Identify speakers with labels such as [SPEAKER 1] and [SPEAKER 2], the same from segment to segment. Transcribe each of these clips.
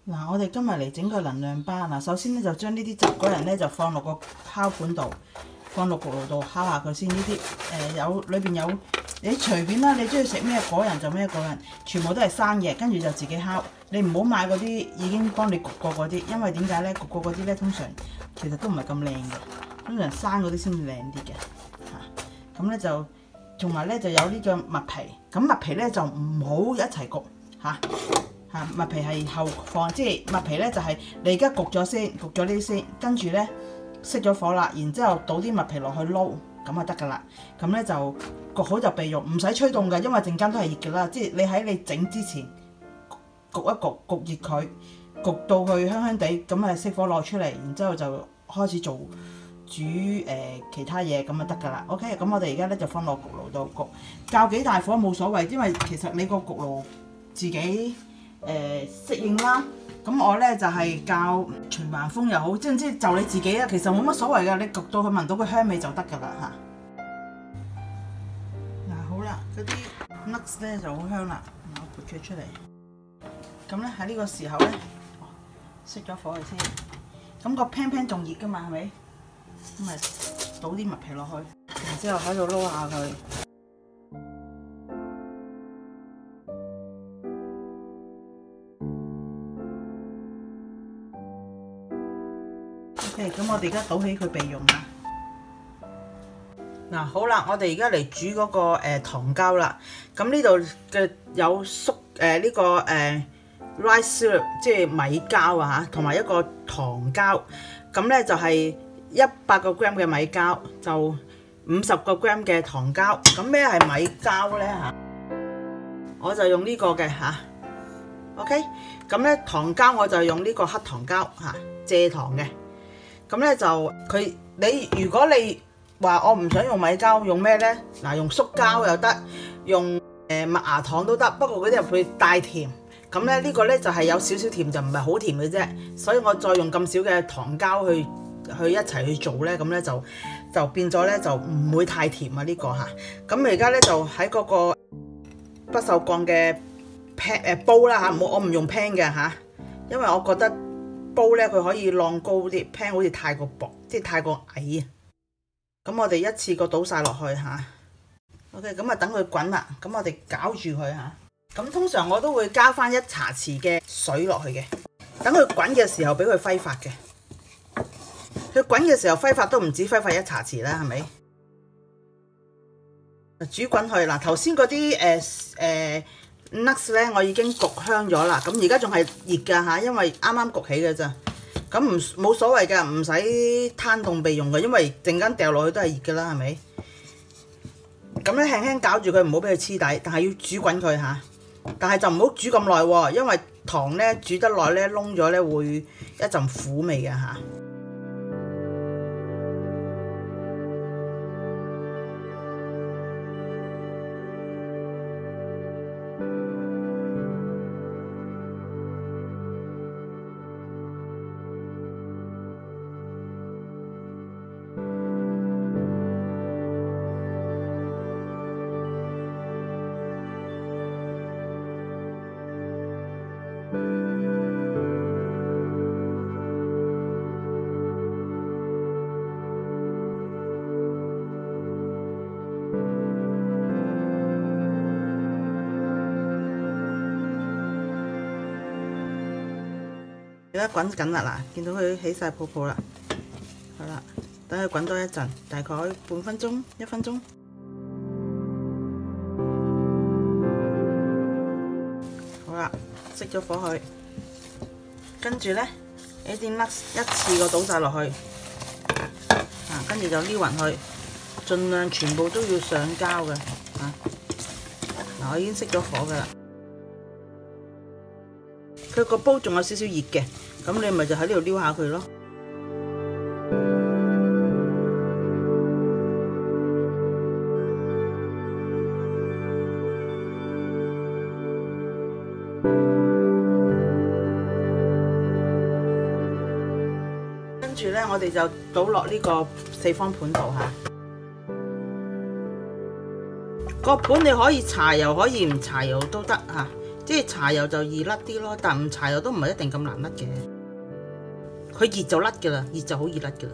[SPEAKER 1] 嗱，我哋今日嚟整個能量巴嗱，首先咧就將呢啲雜果仁咧就放落個烤盤度，放落焗爐度烤下佢先。呢啲有裏邊有你隨便啦，你中意食咩果仁就咩果仁，全部都係生嘅，跟住就自己烤。你唔好買嗰啲已經幫你焗過嗰啲，因為點解咧？焗過嗰啲咧通常其實都唔係咁靚嘅，通常生嗰啲先至靚啲嘅嚇。咁咧就同埋咧就有呢個麥皮，咁麥皮咧就唔好一齊焗嚇。麥皮係後放，即係麥皮咧就係你而家焗咗先，焗咗呢啲先，跟住咧熄咗火啦，然之後倒啲麥皮落去撈，咁就得噶啦。咁咧就焗好就備用，唔使吹凍㗎，因為陣間都係熱㗎啦。即係你喺你整之前焗一焗，焗熱佢，焗到佢香香地，咁啊熄火攞出嚟，然之後就開始煮其他嘢，咁就得㗎啦。OK， 咁我哋而家咧就放落焗爐度焗，較幾大火冇所謂，因為其實你個焗爐自己適應啦，咁我咧就係較循環風又好，即係就你自己啊，其實冇乜所謂噶，你焗到佢聞到個香味就得噶啦嚇。嗱好啦，嗰啲 nuts 咧就好香啦，我撥佢出嚟。咁咧喺呢個時候咧，熄咗火佢先。咁個 pan 仲熱噶嘛，係咪？咁咪倒啲麥皮落去，然之後喺度撈下佢。咁我哋而家倒起佢備用啦。嗱好啦，我哋而家嚟煮嗰個糖膠啦。咁呢度嘅有呢個rice syrup， 即係米膠啊嚇，同埋一個糖膠。咁咧就係100個 gram 嘅米膠，就50個 gram 嘅糖膠。咁咩係米膠咧嚇？我就用呢個嘅嚇。OK， 咁咧糖膠我就用呢個黑糖膠嚇，蔗糖嘅。咁咧就如果你話我唔想用米膠，用咩咧？嗱，用粟膠又得，用麥芽糖都得，不過嗰啲會帶甜。咁咧呢個咧就係有少少甜，就唔係好甜嘅啫。所以我再用咁少嘅糖膠去一齊去做咧，咁咧就變咗咧就唔會太甜啊呢個嚇。咁而家咧就喺嗰個不鏽鋼嘅煲啦嚇，我唔用 pan 嘅嚇，因為我覺得煲咧佢可以晾高啲 pan 好似太過薄，即係太過矮啊。咁我哋一次過倒晒落去嚇。OK， 咁啊等佢滾啦。咁我哋攪住佢嚇。咁通常我都會加翻1茶匙嘅水落去嘅，等佢滾嘅時候俾佢揮發嘅。佢滾嘅時候揮發都唔止揮發1茶匙啦，係咪？煮滾佢嗱，頭先嗰啲nuts 咧，我已經焗香咗啦。咁而家仲係熱㗎嚇，因為啱啱焗起嘅咋。咁冇所謂㗎，唔使攤凍備用嘅，因為陣間掉落去都係熱㗎啦，係咪？咁咧輕輕攪住佢，唔好俾佢黐底，但係要煮滾佢嚇。但係就唔好煮咁耐喎，因為糖咧煮得耐咧燶咗咧會一陣苦味嘅嚇。而家滾緊啦，嗱，見到佢起晒泡泡啦，好啦，等佢滾多一陣，大概半分鐘、1分鐘。好啦，熄咗火去，跟住咧呢啲 nuts 一次過倒晒落去，跟住就撩勻佢，盡量全部都要上膠嘅，嗱，我已經熄咗火噶啦。佢個煲仲有少少熱嘅，咁你咪就喺呢度撩下佢咯。跟住咧，我哋就倒落呢個4方盤度嚇。個盤你可以搽油，可以唔搽油都得嚇。即係搽油就易甩啲咯，但唔搽油都唔係一定咁難甩嘅。佢熱就甩㗎啦，熱就好易甩㗎啦。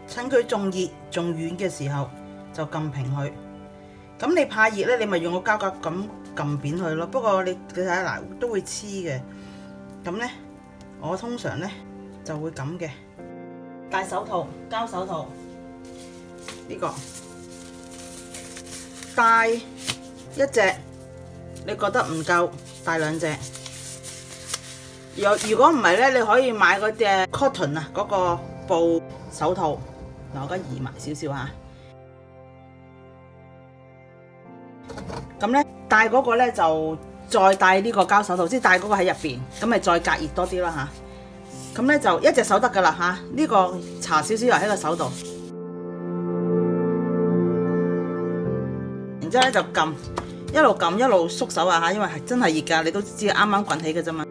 [SPEAKER 1] 趁佢仲熱仲軟嘅時候就撳平佢。咁你怕熱咧，你咪用個膠夾咁撳扁佢咯。不過你睇下嗱，都會黐嘅。咁咧，我通常咧就會咁嘅。戴手套，膠手套呢個，戴一隻，你覺得唔夠，戴兩隻。如果唔係咧，你可以買嗰隻 cotton 啊，嗰個布手套。嗱，我而家移埋少少嚇。咁咧戴嗰個咧就再戴呢個膠手套，即係戴嗰個喺入邊，咁咪再隔熱多啲啦嚇。咁咧就一隻手得噶啦嚇，呢個搽少少油喺個手度，然之後咧就撳，一路撳一路縮手啊嚇，因為係真係熱㗎，你都知啱啱滾起嘅啫嘛，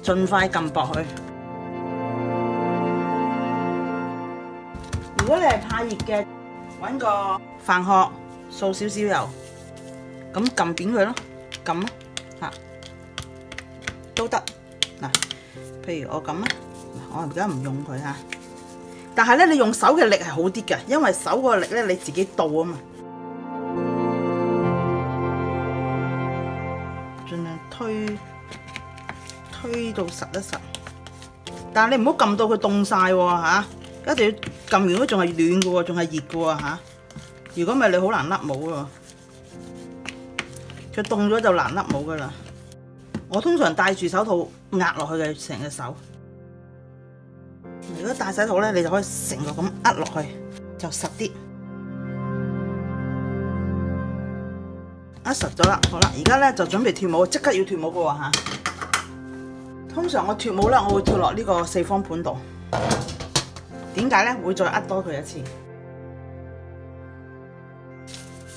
[SPEAKER 1] 盡快撳薄佢。如果你係怕熱嘅，揾個飯殼掃少少油，咁撳扁佢咯，撳咯嚇都得嗱。譬如我咁啊，我而家唔用佢嚇，但係咧你用手嘅力係好啲嘅，因為手個力咧你自己倒啊嘛，盡量推到實一實，但係你唔好撳到佢凍晒喎嚇。一定要撳完都仲係暖嘅喎，仲係熱嘅喎嚇。如果唔係你好難甩帽喎，佢凍咗就難甩帽噶啦。我通常戴住手套壓落去嘅成隻手。如果戴手套咧，你就可以成個咁壓落去，就實啲。壓實咗啦，好啦，而家咧就準備脫帽，即刻要脫帽嘅喎嚇。通常我脫帽咧，我會脫落呢個四方盤度。點解咧？會再壓多佢一次。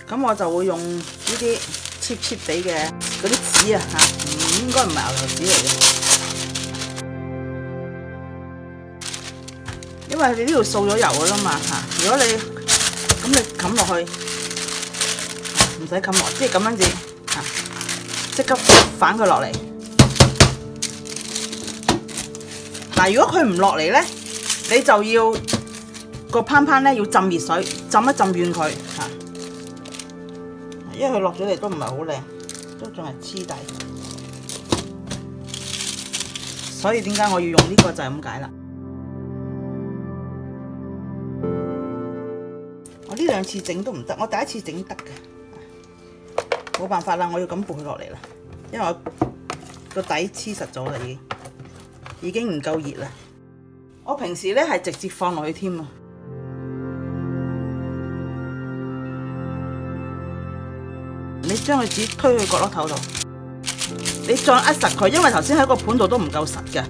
[SPEAKER 1] 咁我就會用呢啲 cheap 地嘅嗰啲紙啊嚇，應該唔係牛油紙嚟嘅，因為你呢度掃咗油㗎啦嘛嚇。如果你咁你冚落去，唔使冚落，即係咁樣子嚇，即刻反佢落嚟。嗱，如果佢唔落嚟咧，你就要個pan pan咧要浸熱水，浸一浸軟佢嚇，因為佢落咗嚟都唔係好靚，都仲係黐底，所以點解我要用呢個就係咁解啦。我呢兩次整都唔得，我第一次整得嘅，冇辦法啦，我要咁撥佢落嚟啦，因為我個底黐實咗啦，已經唔夠熱啦。我平時咧係直接放落去添啊！你將佢只推去角落頭度，你再壓實佢，因為頭先喺個盤度都唔夠實嘅。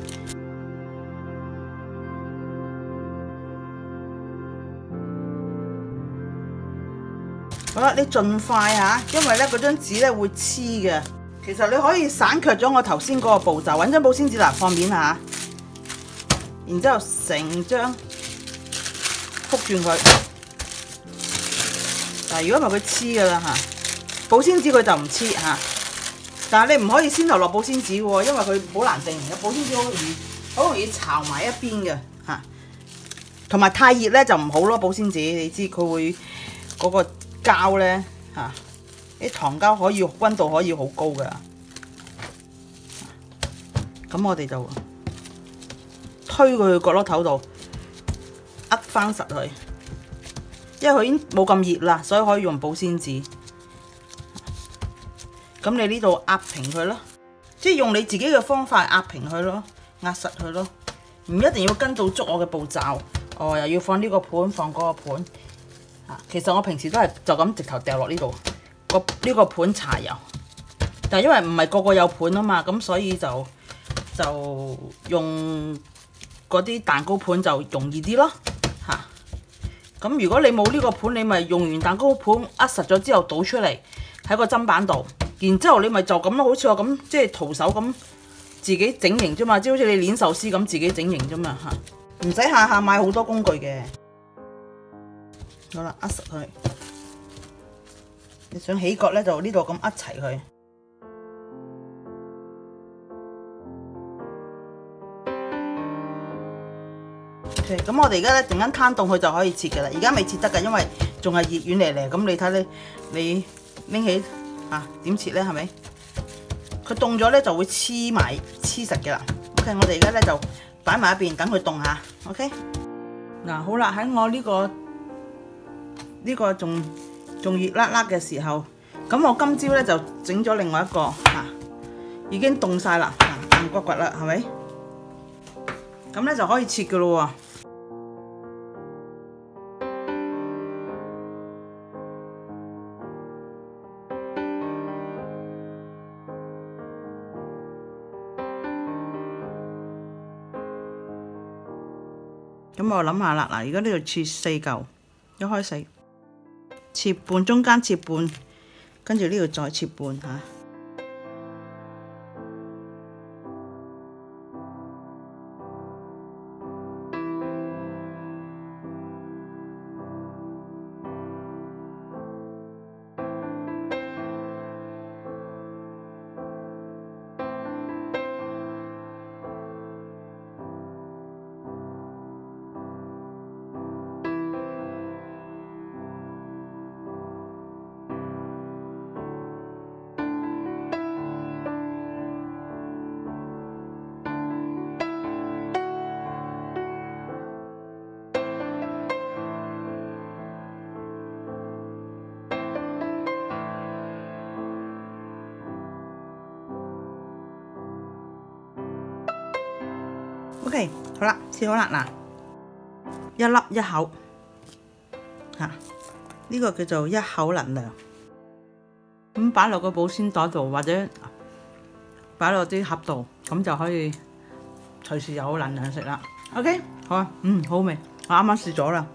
[SPEAKER 1] 好啦，你盡快嚇，因為咧嗰張紙咧會黐嘅。其實你可以省卻咗我頭先嗰個步驟，揾張保鮮紙嗱放面下。然之後成張覆轉佢，嗱，如果唔係佢黐噶啦嚇，保鮮紙佢就唔黐嚇，但係你唔可以先頭落保鮮紙喎，因為佢好難定型嘅，保鮮紙好容易巢埋一邊嘅嚇，同埋太熱咧就唔好咯，保鮮紙你知佢會嗰個膠咧嚇，啲糖膠可以溫度可以好高噶，咁我哋就推佢去角落頭度，壓翻實佢，因為佢已經冇咁熱啦，所以可以用保鮮紙。咁你呢度壓平佢咯，即係用你自己嘅方法壓平佢咯，壓實佢咯，唔一定要跟到足我嘅步驟。哦，又要放呢個盤，放嗰個盤。其實我平時都係就咁直頭掉落呢度，呢個盤搽油。但係因為唔係個個有盤啊嘛，咁所以就用嗰啲蛋糕盤就容易啲咯嚇。咁如果你冇呢個盤，你咪用完蛋糕盤壓實咗之後倒出嚟喺個砧板度，然之後你咪就咁咯，好似我咁即係徒手咁自己整形啫嘛，即係好似你捏壽司咁自己整形啫嘛嚇，唔使下下買好多工具嘅。好啦，扼實佢。你想起角咧，就呢度咁扼齊佢。OK， 咁我哋而家咧陣間攤凍佢就可以切㗎啦。而家未切得㗎，因為仲係熱軟嚟嚟。咁你睇你拎起點切咧？係咪？佢凍咗咧就會黐實嘅啦。OK， 我哋而家咧就擺埋一邊，等佢凍下。OK， 嗱好啦，喺我呢個仲熱辣辣嘅時候，咁我今朝咧就整咗另外一個已經凍晒啦，硬骨骨啦，係咪？咁咧就可以切嘅咯喎。咁我諗下啦，嗱，而家呢度切4嚿，一開四，切半，中間切半，跟住呢度再切半嚇。OK， 好啦，切好啦，嗱，一粒一口，呢個叫做一口能量。咁擺落個保鮮袋度，或者擺落啲盒度，咁就可以隨時有能量食啦。OK， 好啊，好味，我啱啱試咗啦。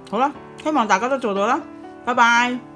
[SPEAKER 1] 好啦，希望大家都做到啦，拜拜。